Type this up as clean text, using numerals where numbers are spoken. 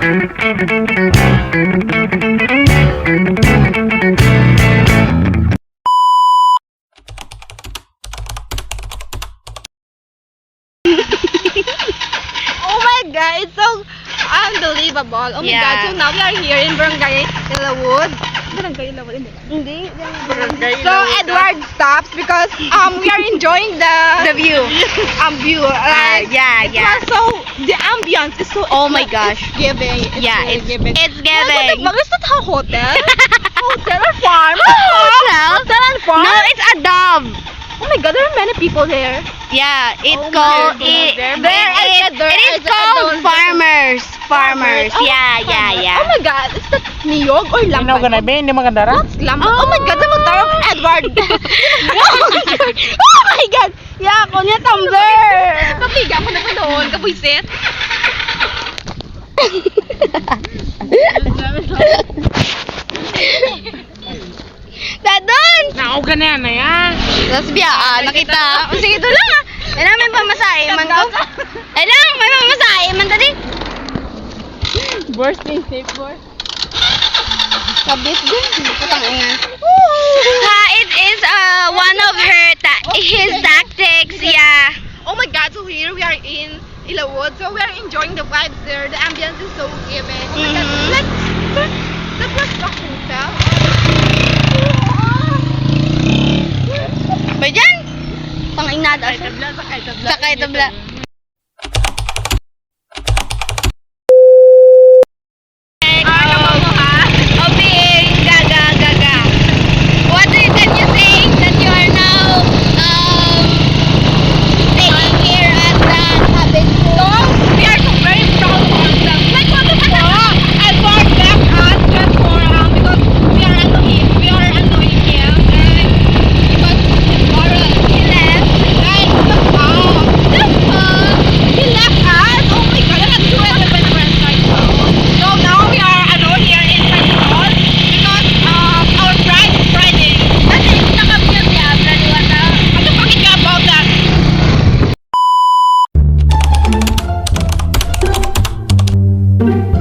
Oh my god, it's so unbelievable. Oh my god, so now we are here in Barangay Ilawood. Barangay Ilawood, hindi? So Edward stops because we are enjoying the view. view. Yeah. So the ambience is so Oh my gosh. giving. It's giving. giving. What is that a hotel? Hotel or farm? Hotel? Hotel and farm? No, it's a dove. Oh my god, there are many people there. Yeah, it's Oh called my God. There it is called farmers. Oh, Yeah. Oh my god, is that niyog or lambat? Ano ka na ba? Hindi maganda ra? What's lambat? Oh my god, the motor of Edward. Oh my god. Yeah, ako niya tumbler. Papiga ko na pa doon, kabuisit. Dadon! Nako ka na yan na yan. Tapos biya, nakita. Sige, ito lang ah. Ay lang, may pamasahe man ko. Ay lang, may pamasahe man dali. Bursting safe board. Kabit din. Putang ina. It is one of his tactics, yeah. Oh my god, so here we are in Ilawood. So we are enjoying the vibes there. The ambience is so giving. Oh my god, that was the hotel. Ba dyan? Panginada. Sakay tabla. Of being gaga. Can you say that you are now staying here at the cabin? So we are so very proud of ourselves. Like what the fuck? Edward left us just for because we are annoying him and because he left. He left us. Oh my god, that's too relevant right now. So now we are here in Panol because our bride is Friday. Kasi nakabiyot niya, braliwata. Ano pakita about that? Thank you.